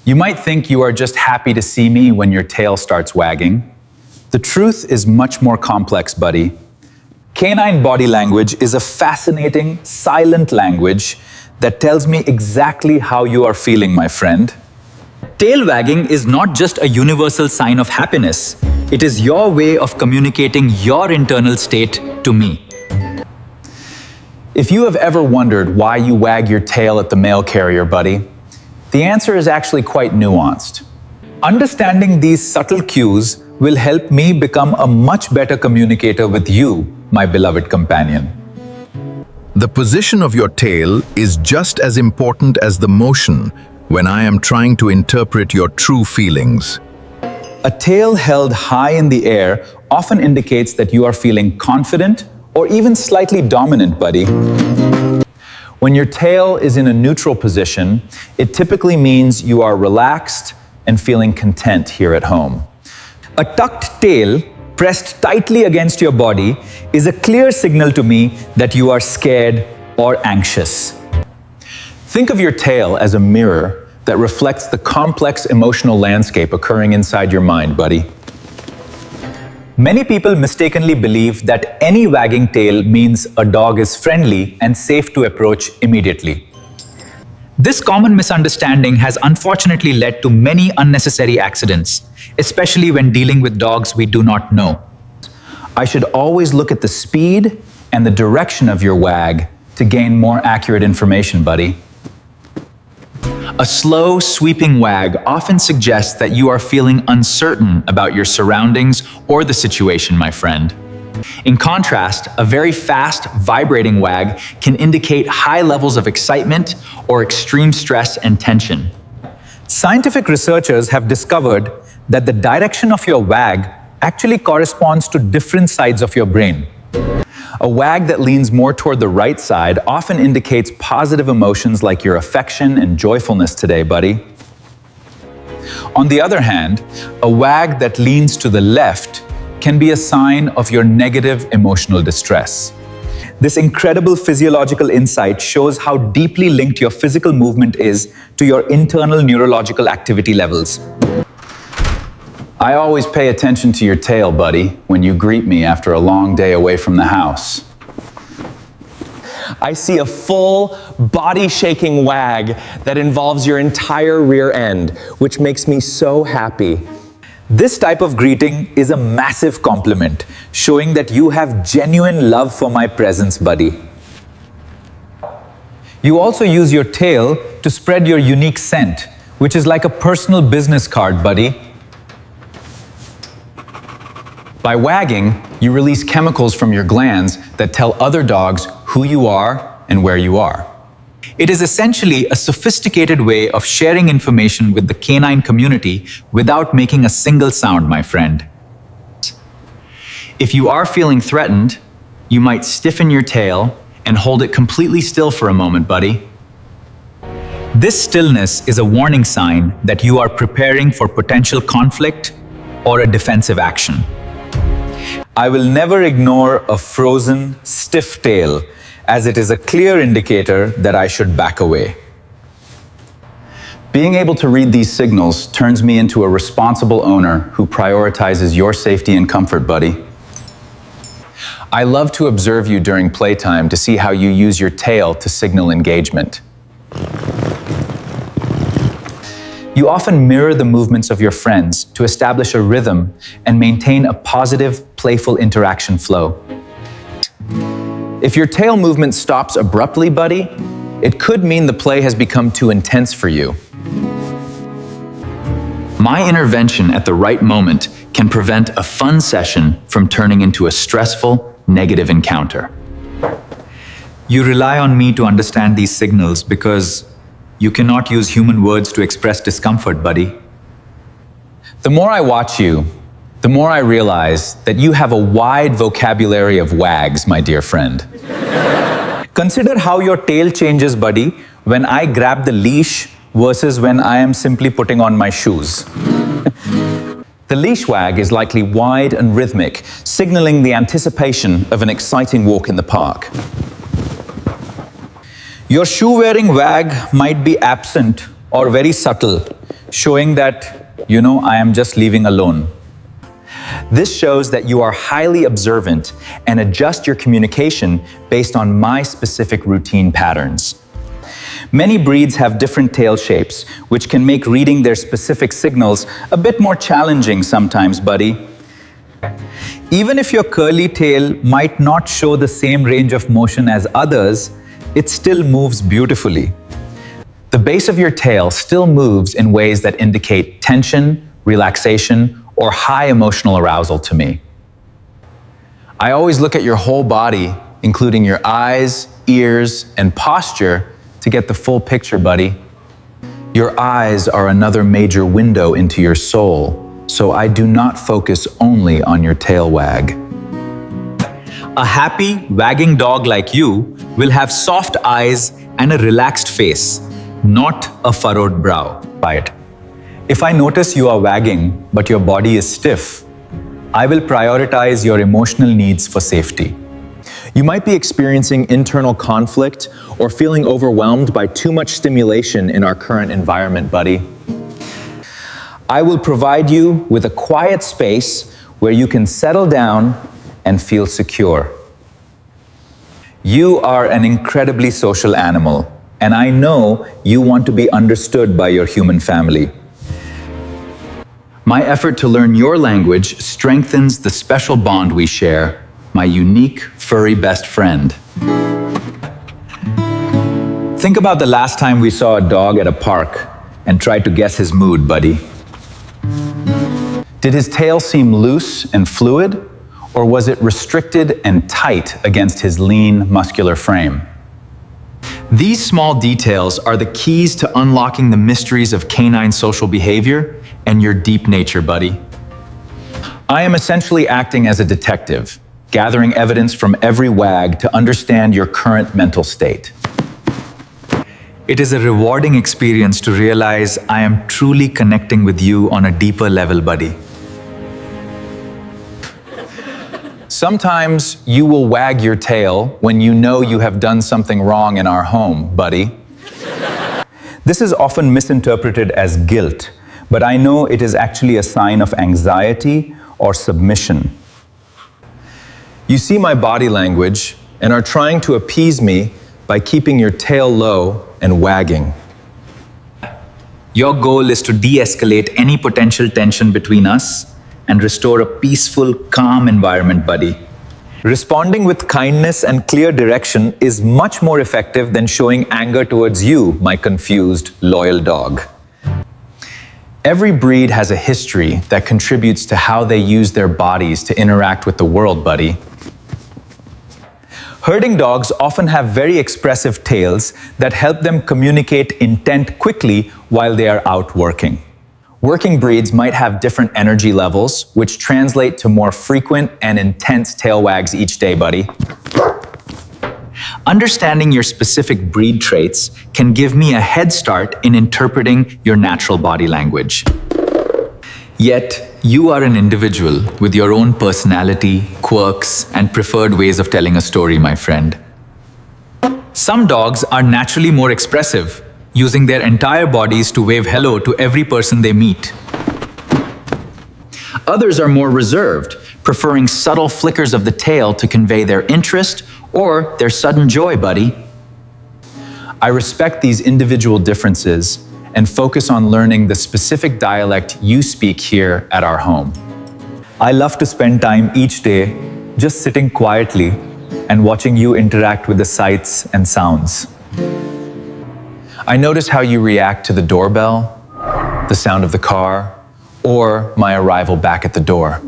You might think you are just happy to see me when your tail starts wagging. The truth is much more complex, buddy. Canine body language is a fascinating, silent language that tells me exactly how you are feeling, my friend. Tail wagging is not just a universal sign of happiness. It is your way of communicating your internal state to me. If you have ever wondered why you wag your tail at the mail carrier, buddy, the answer is actually quite nuanced. Understanding these subtle cues will help me become a much better communicator with you, my beloved companion. The position of your tail is just as important as the motion when I am trying to interpret your true feelings. A tail held high in the air often indicates that you are feeling confident or even slightly dominant, buddy. When your tail is in a neutral position, it typically means you are relaxed and feeling content here at home. A tucked tail pressed tightly against your body is a clear signal to me that you are scared or anxious. Think of your tail as a mirror that reflects the complex emotional landscape occurring inside your mind, buddy. Many people mistakenly believe that any wagging tail means a dog is friendly and safe to approach immediately. This common misunderstanding has unfortunately led to many unnecessary accidents, especially when dealing with dogs we do not know. I should always look at the speed and the direction of your wag to gain more accurate information, buddy. A slow, sweeping wag often suggests that you are feeling uncertain about your surroundings or the situation, my friend. In contrast, a very fast, vibrating wag can indicate high levels of excitement or extreme stress and tension. Scientific researchers have discovered that the direction of your wag actually corresponds to different sides of your brain. A wag that leans more toward the right side often indicates positive emotions like your affection and joyfulness today, buddy. On the other hand, a wag that leans to the left can be a sign of your negative emotional distress. This incredible physiological insight shows how deeply linked your physical movement is to your internal neurological activity levels. I always pay attention to your tail, buddy, when you greet me after a long day away from the house. I see a full, body-shaking wag that involves your entire rear end, which makes me so happy. This type of greeting is a massive compliment, showing that you have genuine love for my presence, buddy. You also use your tail to spread your unique scent, which is like a personal business card, buddy. By wagging, you release chemicals from your glands that tell other dogs who you are and where you are. It is essentially a sophisticated way of sharing information with the canine community without making a single sound, my friend. If you are feeling threatened, you might stiffen your tail and hold it completely still for a moment, buddy. This stillness is a warning sign that you are preparing for potential conflict or a defensive action. I will never ignore a frozen, stiff tail, as it is a clear indicator that I should back away. Being able to read these signals turns me into a responsible owner who prioritizes your safety and comfort, buddy. I love to observe you during playtime to see how you use your tail to signal engagement. You often mirror the movements of your friends to establish a rhythm and maintain a positive, playful interaction flow. If your tail movement stops abruptly, buddy, it could mean the play has become too intense for you. My intervention at the right moment can prevent a fun session from turning into a stressful, negative encounter. You rely on me to understand these signals because you cannot use human words to express discomfort, buddy. The more I watch you, the more I realize that you have a wide vocabulary of wags, my dear friend. Consider how your tail changes, buddy, when I grab the leash versus when I am simply putting on my shoes. The leash wag is likely wide and rhythmic, signaling the anticipation of an exciting walk in the park. Your shoe-wearing wag might be absent or very subtle, showing that, I am just leaving alone. This shows that you are highly observant and adjust your communication based on my specific routine patterns. Many breeds have different tail shapes, which can make reading their specific signals a bit more challenging sometimes, buddy. Even if your curly tail might not show the same range of motion as others, it still moves beautifully. The base of your tail still moves in ways that indicate tension, relaxation, or high emotional arousal to me. I always look at your whole body, including your eyes, ears, and posture, to get the full picture, buddy. Your eyes are another major window into your soul, so I do not focus only on your tail wag. A happy, wagging dog like you will have soft eyes and a relaxed face, not a furrowed brow. If I notice you are wagging, but your body is stiff, I will prioritize your emotional needs for safety. You might be experiencing internal conflict or feeling overwhelmed by too much stimulation in our current environment, buddy. I will provide you with a quiet space where you can settle down and feel secure. You are an incredibly social animal, and I know you want to be understood by your human family. My effort to learn your language strengthens the special bond we share, my unique furry best friend. Think about the last time we saw a dog at a park and tried to guess his mood, buddy. Did his tail seem loose and fluid, or was it restricted and tight against his lean, muscular frame? These small details are the keys to unlocking the mysteries of canine social behavior and your deep nature, buddy. I am essentially acting as a detective, gathering evidence from every wag to understand your current mental state. It is a rewarding experience to realize I am truly connecting with you on a deeper level, buddy. Sometimes you will wag your tail when you know you have done something wrong in our home, buddy. This is often misinterpreted as guilt, but I know it is actually a sign of anxiety or submission. You see my body language and are trying to appease me by keeping your tail low and wagging. Your goal is to de-escalate any potential tension between us and restore a peaceful, calm environment, buddy. Responding with kindness and clear direction is much more effective than showing anger towards you, my confused, loyal dog. Every breed has a history that contributes to how they use their bodies to interact with the world, buddy. Herding dogs often have very expressive tails that help them communicate intent quickly while they are out working. Working breeds might have different energy levels, which translate to more frequent and intense tail wags each day, buddy. Understanding your specific breed traits can give me a head start in interpreting your natural body language. Yet, you are an individual with your own personality, quirks, and preferred ways of telling a story, my friend. Some dogs are naturally more expressive, using their entire bodies to wave hello to every person they meet. Others are more reserved, preferring subtle flickers of the tail to convey their interest or their sudden joy, buddy. I respect these individual differences and focus on learning the specific dialect you speak here at our home. I love to spend time each day just sitting quietly and watching you interact with the sights and sounds. I notice how you react to the doorbell, the sound of the car, or my arrival back at the door.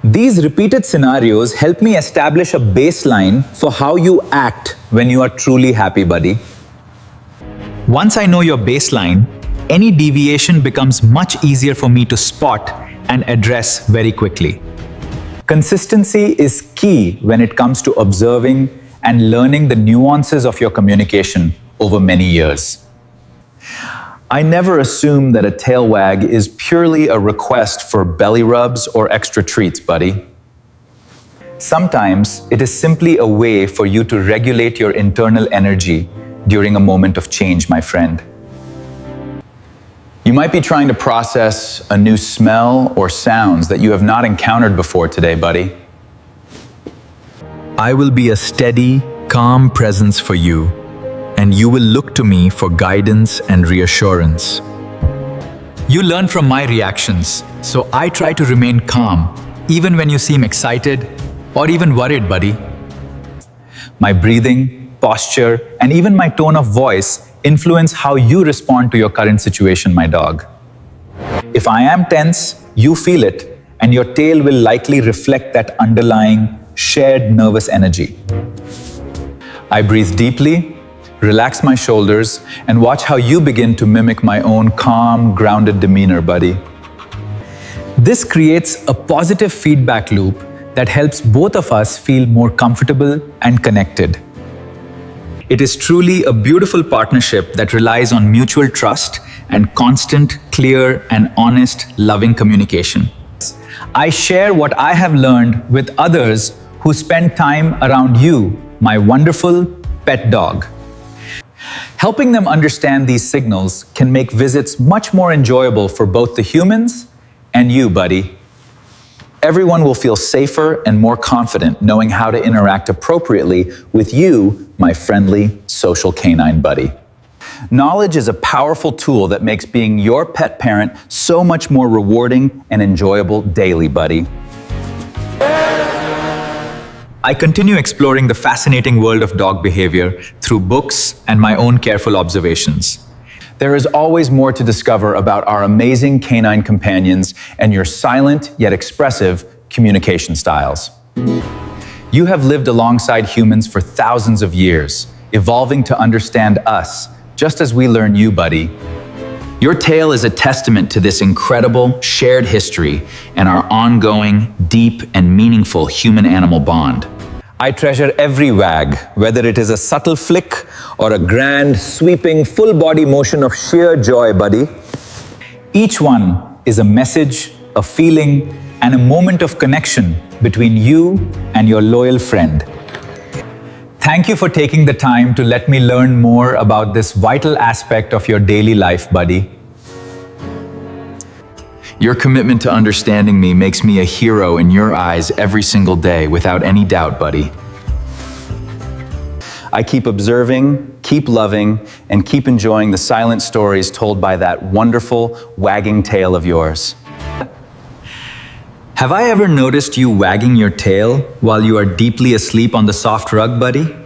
These repeated scenarios help me establish a baseline for how you act when you are truly happy, buddy. Once I know your baseline, any deviation becomes much easier for me to spot and address very quickly. Consistency is key when it comes to observing and learning the nuances of your communication over many years. I never assume that a tail wag is purely a request for belly rubs or extra treats, buddy. Sometimes it is simply a way for you to regulate your internal energy during a moment of change, my friend. You might be trying to process a new smell or sounds that you have not encountered before today, buddy. I will be a steady, calm presence for you, and you will look to me for guidance and reassurance. You learn from my reactions, so I try to remain calm, even when you seem excited or even worried, buddy. My breathing, posture, and even my tone of voice influence how you respond to your current situation, my dog. If I am tense, you feel it, and your tail will likely reflect that underlying, shared nervous energy. I breathe deeply, relax my shoulders, and watch how you begin to mimic my own calm, grounded demeanor, buddy. This creates a positive feedback loop that helps both of us feel more comfortable and connected. It is truly a beautiful partnership that relies on mutual trust and constant, clear, and honest, loving communication. I share what I have learned with others who spend time around you, my wonderful pet dog. Helping them understand these signals can make visits much more enjoyable for both the humans and you, buddy. Everyone will feel safer and more confident knowing how to interact appropriately with you, my friendly social canine buddy. Knowledge is a powerful tool that makes being your pet parent so much more rewarding and enjoyable daily, buddy. I continue exploring the fascinating world of dog behavior through books and my own careful observations. There is always more to discover about our amazing canine companions and your silent yet expressive communication styles. You have lived alongside humans for thousands of years, evolving to understand us, just as we learn you, buddy. Your tail is a testament to this incredible shared history and our ongoing, deep, and meaningful human-animal bond. I treasure every wag, whether it is a subtle flick or a grand, sweeping, full-body motion of sheer joy, buddy. Each one is a message, a feeling, and a moment of connection between you and your loyal friend. Thank you for taking the time to let me learn more about this vital aspect of your daily life, buddy. Your commitment to understanding me makes me a hero in your eyes every single day, without any doubt, buddy. I keep observing, keep loving, and keep enjoying the silent stories told by that wonderful wagging tail of yours. Have I ever noticed you wagging your tail while you are deeply asleep on the soft rug, buddy?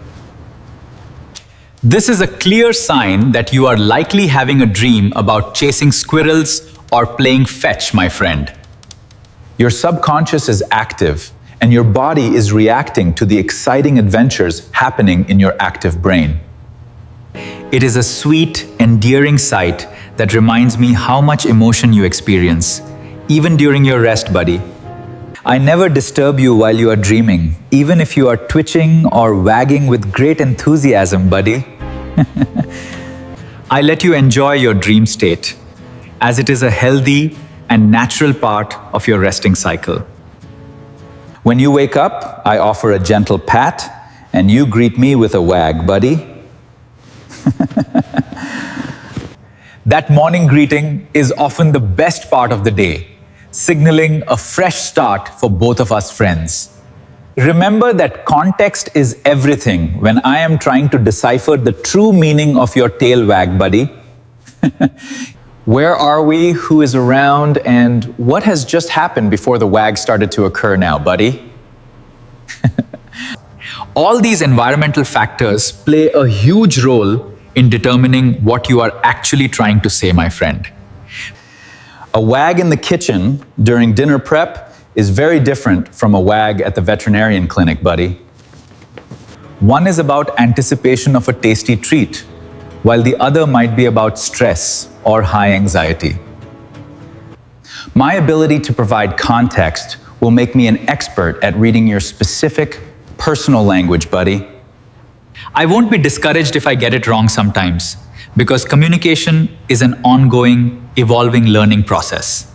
This is a clear sign that you are likely having a dream about chasing squirrels or playing fetch, my friend. Your subconscious is active, and your body is reacting to the exciting adventures happening in your active brain. It is a sweet, endearing sight that reminds me how much emotion you experience, even during your rest, buddy. I never disturb you while you are dreaming, even if you are twitching or wagging with great enthusiasm, buddy. I let you enjoy your dream state, as it is a healthy and natural part of your resting cycle. When you wake up, I offer a gentle pat, and you greet me with a wag, buddy. That morning greeting is often the best part of the day, signaling a fresh start for both of us friends. Remember that context is everything when I am trying to decipher the true meaning of your tail wag, buddy. Where are we, who is around, and what has just happened before the wag started to occur now, buddy? All these environmental factors play a huge role in determining what you are actually trying to say, my friend. A wag in the kitchen during dinner prep is very different from a wag at the veterinarian clinic, buddy. One is about anticipation of a tasty treat, while the other might be about stress or high anxiety. My ability to provide context will make me an expert at reading your specific, personal language, buddy. I won't be discouraged if I get it wrong sometimes, because communication is an ongoing, evolving learning process.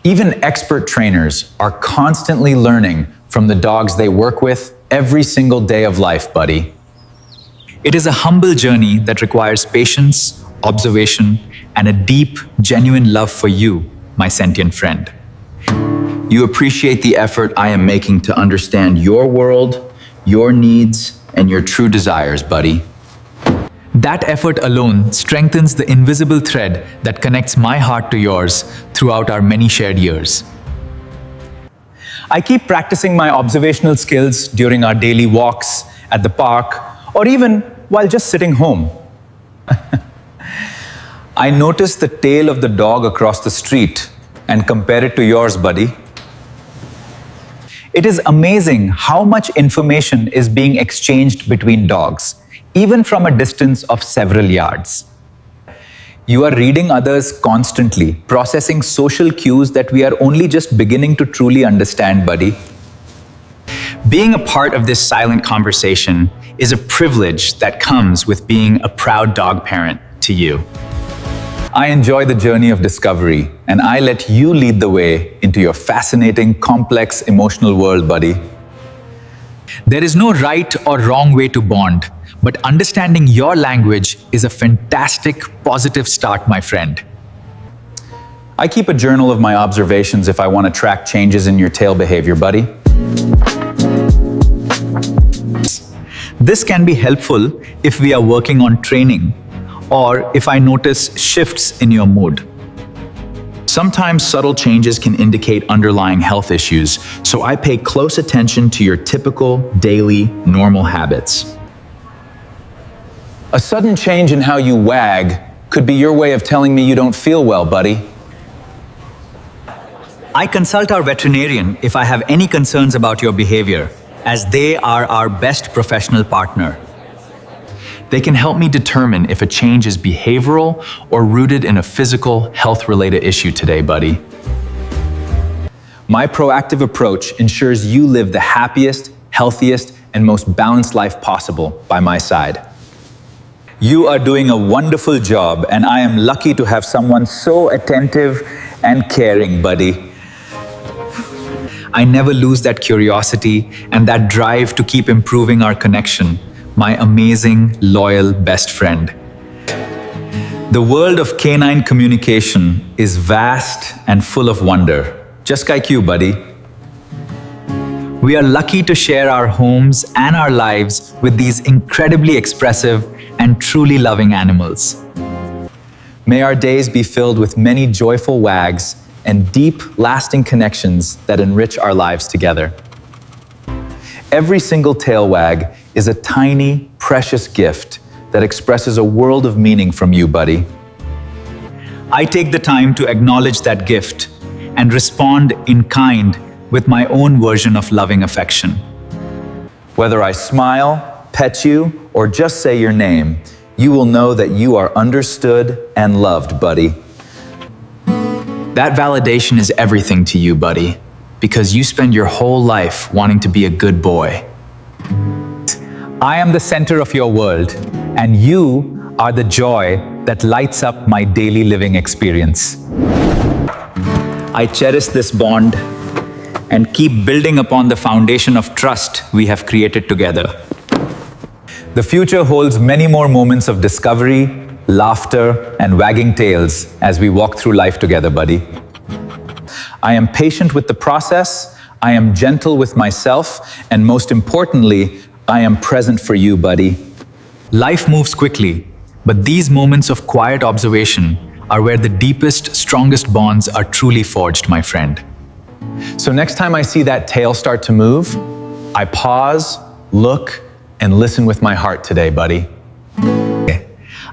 Even expert trainers are constantly learning from the dogs they work with every single day of life, buddy. It is a humble journey that requires patience, observation, and a deep, genuine love for you, my sentient friend. You appreciate the effort I am making to understand your world, your needs, and your true desires, buddy. That effort alone strengthens the invisible thread that connects my heart to yours throughout our many shared years. I keep practicing my observational skills during our daily walks, at the park, or even while just sitting home. I notice the tail of the dog across the street and compare it to yours, buddy. It is amazing how much information is being exchanged between dogs, even from a distance of several yards. You are reading others constantly, processing social cues that we are only just beginning to truly understand, buddy. Being a part of this silent conversation is a privilege that comes with being a proud dog parent to you. I enjoy the journey of discovery, and I let you lead the way into your fascinating, complex, emotional world, buddy. There is no right or wrong way to bond, but understanding your language is a fantastic, positive start, my friend. I keep a journal of my observations if I want to track changes in your tail behavior, buddy. This can be helpful if we are working on training, or if I notice shifts in your mood. Sometimes subtle changes can indicate underlying health issues, so I pay close attention to your typical, daily, normal habits. A sudden change in how you wag could be your way of telling me you don't feel well, buddy. I consult our veterinarian if I have any concerns about your behavior, as they are our best professional partner. They can help me determine if a change is behavioral or rooted in a physical, health-related issue today, buddy. My proactive approach ensures you live the happiest, healthiest, and most balanced life possible by my side. You are doing a wonderful job, and I am lucky to have someone so attentive and caring, buddy. I never lose that curiosity and that drive to keep improving our connection, my amazing, loyal best friend. The world of canine communication is vast and full of wonder, just like you, buddy. We are lucky to share our homes and our lives with these incredibly expressive and truly loving animals. May our days be filled with many joyful wags and deep, lasting connections that enrich our lives together. Every single tail wag is a tiny, precious gift that expresses a world of meaning from you, buddy. I take the time to acknowledge that gift and respond in kind with my own version of loving affection. Whether I smile, pet you, or just say your name, you will know that you are understood and loved, buddy. That validation is everything to you, buddy, because you spend your whole life wanting to be a good boy. I am the center of your world, and you are the joy that lights up my daily living experience. I cherish this bond and keep building upon the foundation of trust we have created together. The future holds many more moments of discovery, laughter, and wagging tails as we walk through life together, buddy. I am patient with the process, I am gentle with myself, and most importantly, I am present for you, buddy. Life moves quickly, but these moments of quiet observation are where the deepest, strongest bonds are truly forged, my friend. So next time I see that tail start to move, I pause, look, and listen with my heart today, buddy.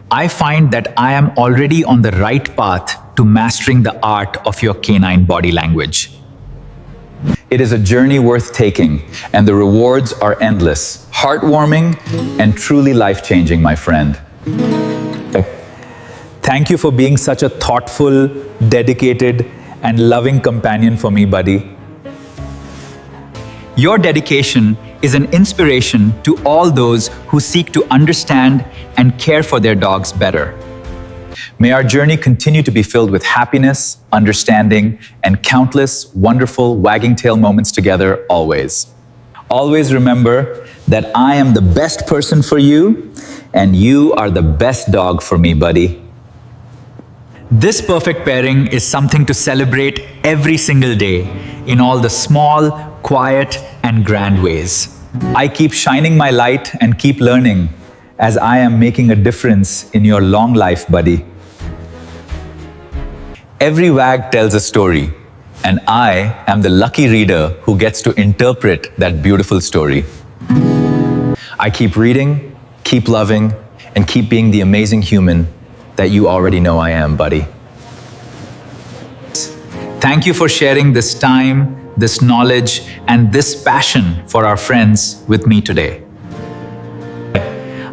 I find that I am already on the right path to mastering the art of your canine body language. It is a journey worth taking, and the rewards are endless, heartwarming, and truly life-changing, my friend. Thank you for being such a thoughtful, dedicated, and loving companion for me, buddy. Your dedication is an inspiration to all those who seek to understand and care for their dogs better. May our journey continue to be filled with happiness, understanding, and countless wonderful wagging tail moments together always. Always remember that I am the best person for you, and you are the best dog for me, buddy. This perfect pairing is something to celebrate every single day in all the small, quiet, and grand ways. I keep shining my light and keep learning as I am making a difference in your long life, buddy. Every wag tells a story, and I am the lucky reader who gets to interpret that beautiful story. I keep reading, keep loving, and keep being the amazing human that you already know I am, buddy. Thank you for sharing this time, this knowledge, and this passion for our friends with me today.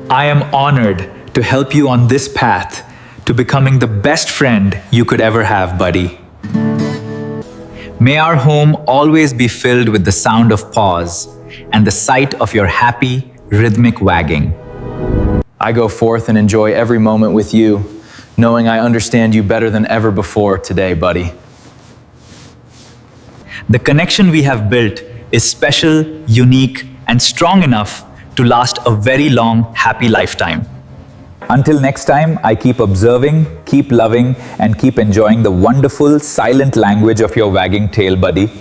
I am honored to help you on this path to becoming the best friend you could ever have, buddy. May our home always be filled with the sound of paws and the sight of your happy, rhythmic wagging. I go forth and enjoy every moment with you, knowing I understand you better than ever before today, buddy. The connection we have built is special, unique, and strong enough to last a very long, happy lifetime. Until next time, I keep observing, keep loving, and keep enjoying the wonderful, silent language of your wagging tail, buddy.